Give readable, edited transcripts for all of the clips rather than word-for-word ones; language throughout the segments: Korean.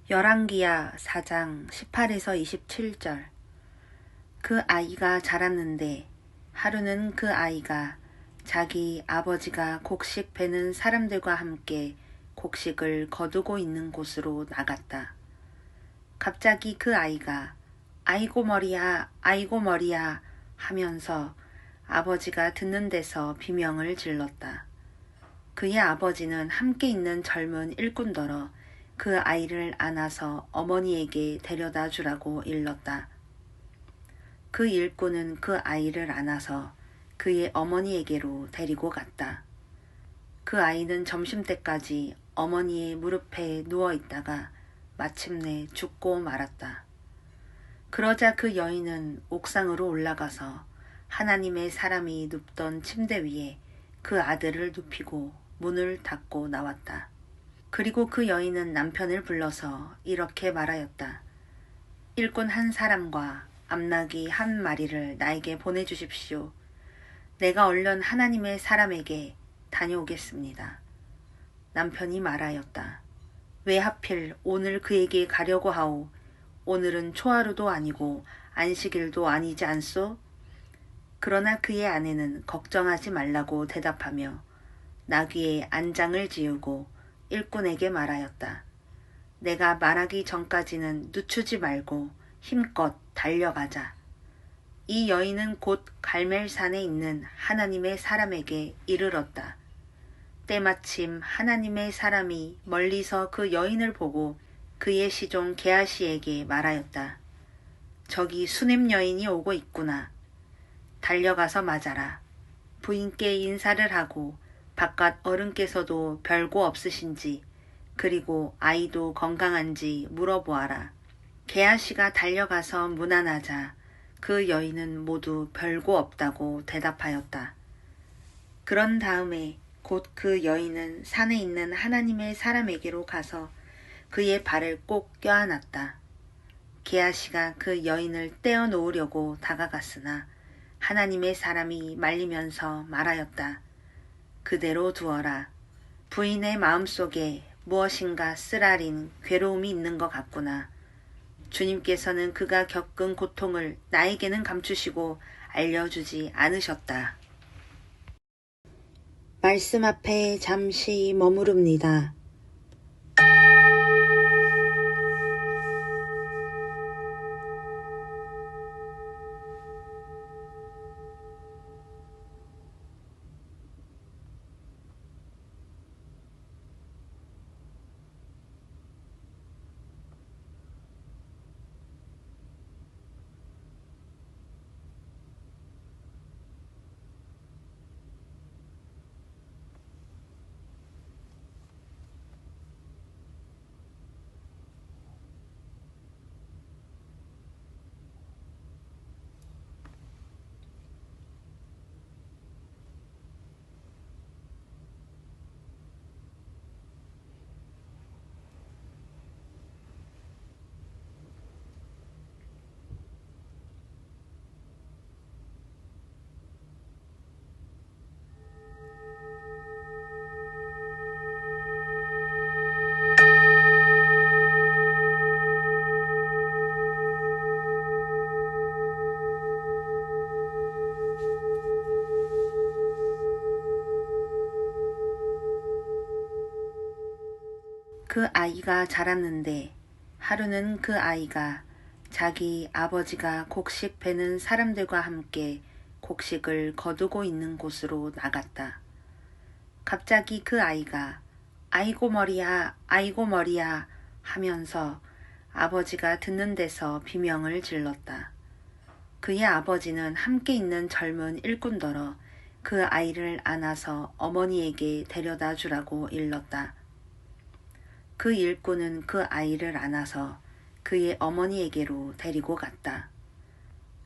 열왕기야 4장 18에서 27절. 그 아이가 자랐는데 하루는 그 아이가 자기 아버지가 곡식 베는 사람들과 함께 곡식을 거두고 있는 곳으로 나갔다. 갑자기 그 아이가 아이고 머리야 아이고 머리야 하면서 아버지가 듣는 데서 비명을 질렀다. 그의 아버지는 함께 있는 젊은 일꾼더러 그 아이를 안아서 어머니에게 데려다 주라고 일렀다. 그 일꾼은 그 아이를 안아서 그의 어머니에게로 데리고 갔다. 그 아이는 점심때까지 어머니의 무릎에 누워 있다가 마침내 죽고 말았다. 그러자 그 여인은 옥상으로 올라가서 하나님의 사람이 눕던 침대 위에 그 아들을 눕히고 문을 닫고 나왔다. 그리고 그 여인은 남편을 불러서 이렇게 말하였다. 일꾼 한 사람과 암나귀 한 마리를 나에게 보내주십시오. 내가 얼른 하나님의 사람에게 다녀오겠습니다. 남편이 말하였다. 왜 하필 오늘 그에게 가려고 하오? 오늘은 초하루도 아니고 안식일도 아니지 않소? 그러나 그의 아내는 걱정하지 말라고 대답하며 나귀의 안장을 지우고 일꾼에게 말하였다. 내가 말하기 전까지는 늦추지 말고 힘껏 달려가자. 이 여인은 곧 갈멜산에 있는 하나님의 사람에게 이르렀다. 때마침 하나님의 사람이 멀리서 그 여인을 보고 그의 시종 게하시에게 말하였다. 저기 수냄 여인이 오고 있구나. 달려가서 맞아라. 부인께 인사를 하고 바깥 어른께서도 별거 없으신지 그리고 아이도 건강한지 물어보아라. 게하시가 달려가서 문안하자 그 여인은 모두 별거 없다고 대답하였다. 그런 다음에 곧 그 여인은 산에 있는 하나님의 사람에게로 가서 그의 발을 꼭 껴안았다. 게하시가 그 여인을 떼어 놓으려고 다가갔으나 하나님의 사람이 말리면서 말하였다. 그대로 두어라. 부인의 마음속에 무엇인가 쓰라린 괴로움이 있는 것 같구나. 주님께서는 그가 겪은 고통을 나에게는 감추시고 알려주지 않으셨다. 말씀 앞에 잠시 머무릅니다. 그 아이가 자랐는데 하루는 그 아이가 자기 아버지가 곡식 베는 사람들과 함께 곡식을 거두고 있는 곳으로 나갔다. 갑자기 그 아이가 아이고 머리야 아이고 머리야 하면서 아버지가 듣는 데서 비명을 질렀다. 그의 아버지는 함께 있는 젊은 일꾼더러 그 아이를 안아서 어머니에게 데려다 주라고 일렀다. 그 일꾼은 그 아이를 안아서 그의 어머니에게로 데리고 갔다.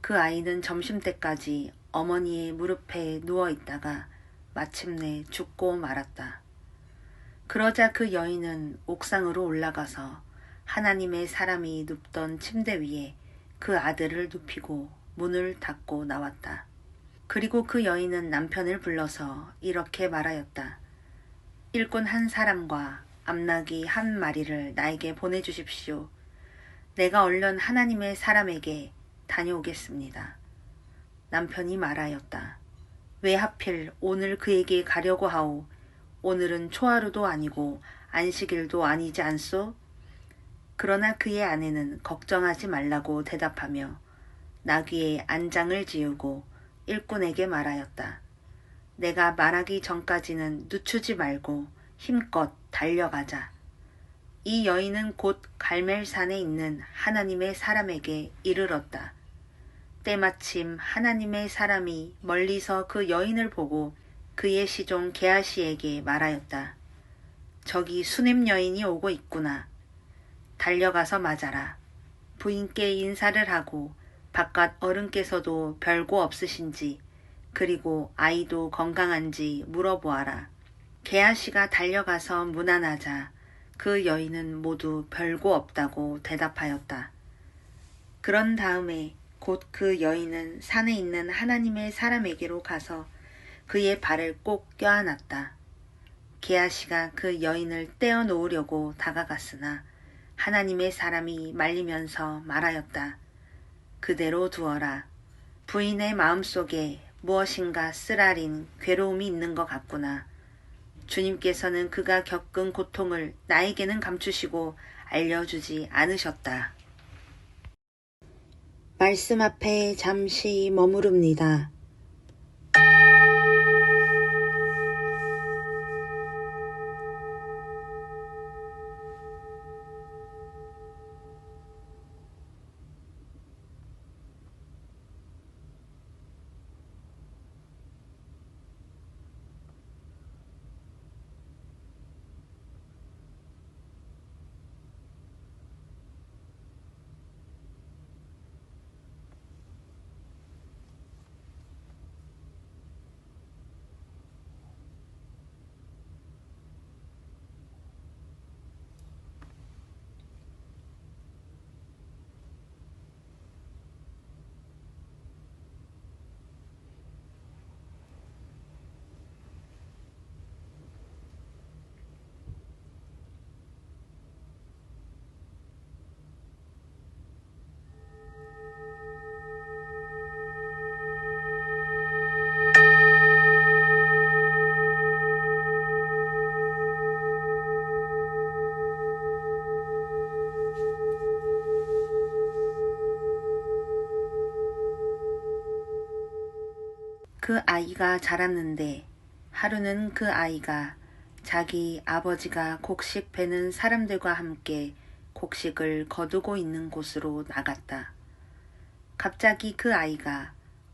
그 아이는 점심때까지 어머니의 무릎에 누워 있다가 마침내 죽고 말았다. 그러자 그 여인은 옥상으로 올라가서 하나님의 사람이 눕던 침대 위에 그 아들을 눕히고 문을 닫고 나왔다. 그리고 그 여인은 남편을 불러서 이렇게 말하였다. 일꾼 한 사람과 암나귀 한 마리를 나에게 보내주십시오. 내가 얼른 하나님의 사람에게 다녀오겠습니다. 남편이 말하였다. 왜 하필 오늘 그에게 가려고 하오? 오늘은 초하루도 아니고 안식일도 아니지 않소? 그러나 그의 아내는 걱정하지 말라고 대답하며 나귀의 안장을 지우고 일꾼에게 말하였다. 내가 말하기 전까지는 늦추지 말고 힘껏 달려가자. 이 여인은 곧 갈멜산에 있는 하나님의 사람에게 이르렀다. 때마침 하나님의 사람이 멀리서 그 여인을 보고 그의 시종 게하시에게 말하였다. 저기 수냄 여인이 오고 있구나. 달려가서 맞아라. 부인께 인사를 하고 바깥 어른께서도 별거 없으신지 그리고 아이도 건강한지 물어보아라. 게하시가 달려가서 문안하자 그 여인은 모두 별거 없다고 대답하였다. 그런 다음에 곧 그 여인은 산에 있는 하나님의 사람에게로 가서 그의 발을 꼭 껴안았다. 게하시가 그 여인을 떼어 놓으려고 다가갔으나 하나님의 사람이 말리면서 말하였다. 그대로 두어라. 부인의 마음속에 무엇인가 쓰라린 괴로움이 있는 것 같구나. 주님께서는 그가 겪은 고통을 나에게는 감추시고 알려주지 않으셨다. 말씀 앞에 잠시 머무릅니다. 그 아이가 자랐는데 하루는 그 아이가 자기 아버지가 곡식 베는 사람들과 함께 곡식을 거두고 있는 곳으로 나갔다. 갑자기 그 아이가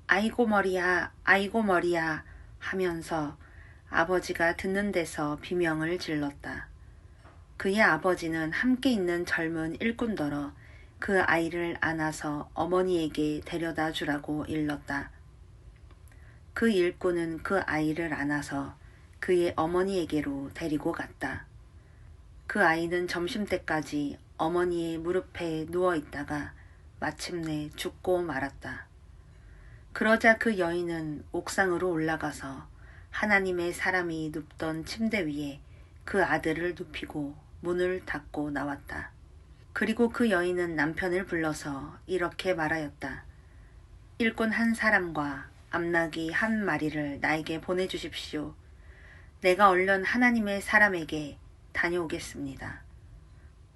아이고 머리야, 아이고 머리야 하면서 아버지가 듣는 데서 비명을 질렀다. 그의 아버지는 함께 있는 젊은 일꾼더러 그 아이를 안아서 어머니에게 데려다 주라고 일렀다. 그 일꾼은 그 아이를 안아서 그의 어머니에게로 데리고 갔다. 그 아이는 점심때까지 어머니의 무릎에 누워 있다가 마침내 죽고 말았다. 그러자 그 여인은 옥상으로 올라가서 하나님의 사람이 눕던 침대 위에 그 아들을 눕히고 문을 닫고 나왔다. 그리고 그 여인은 남편을 불러서 이렇게 말하였다. 일꾼 한 사람과 암나귀 한 마리를 나에게 보내주십시오. 내가 얼른 하나님의 사람에게 다녀오겠습니다.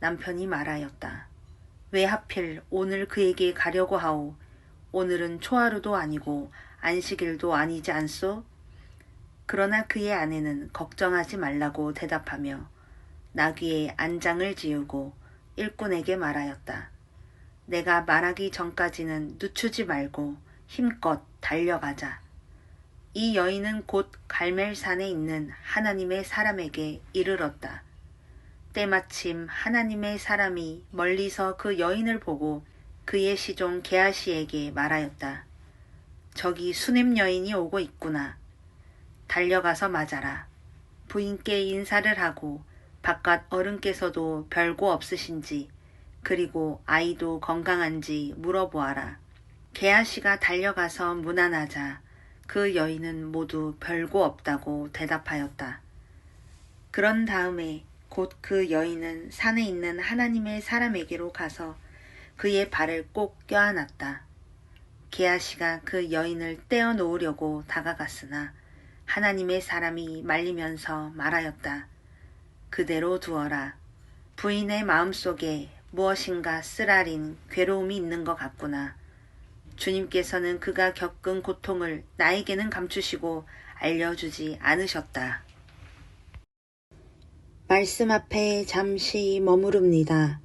남편이 말하였다. 왜 하필 오늘 그에게 가려고 하오? 오늘은 초하루도 아니고 안식일도 아니지 않소? 그러나 그의 아내는 걱정하지 말라고 대답하며 나귀의 안장을 지우고 일꾼에게 말하였다. 내가 말하기 전까지는 늦추지 말고 힘껏 달려가자. 이 여인은 곧 갈멜산에 있는 하나님의 사람에게 이르렀다. 때마침 하나님의 사람이 멀리서 그 여인을 보고 그의 시종 게하시에게 말하였다. 저기 수냄 여인이 오고 있구나. 달려가서 맞아라. 부인께 인사를 하고 바깥 어른께서도 별거 없으신지 그리고 아이도 건강한지 물어보아라. 게하시가 달려가서 문안하자 그 여인은 모두 별거 없다고 대답하였다. 그런 다음에 곧 그 여인은 산에 있는 하나님의 사람에게로 가서 그의 발을 꼭 껴안았다. 게하시가 그 여인을 떼어 놓으려고 다가갔으나 하나님의 사람이 말리면서 말하였다. 그대로 두어라. 부인의 마음속에 무엇인가 쓰라린 괴로움이 있는 것 같구나. 주님께서는 그가 겪은 고통을 나에게는 감추시고 알려주지 않으셨다. 말씀 앞에 잠시 머무릅니다.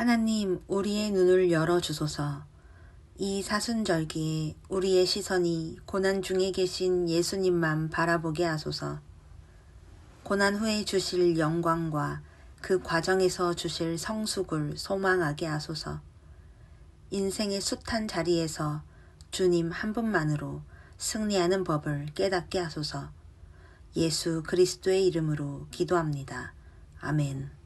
하나님, 우리의 눈을 열어주소서. 이 사순절기에 우리의 시선이 고난 중에 계신 예수님만 바라보게 하소서. 고난 후에 주실 영광과 그 과정에서 주실 성숙을 소망하게 하소서. 인생의 숱한 자리에서 주님 한 분만으로 승리하는 법을 깨닫게 하소서. 예수 그리스도의 이름으로 기도합니다. 아멘.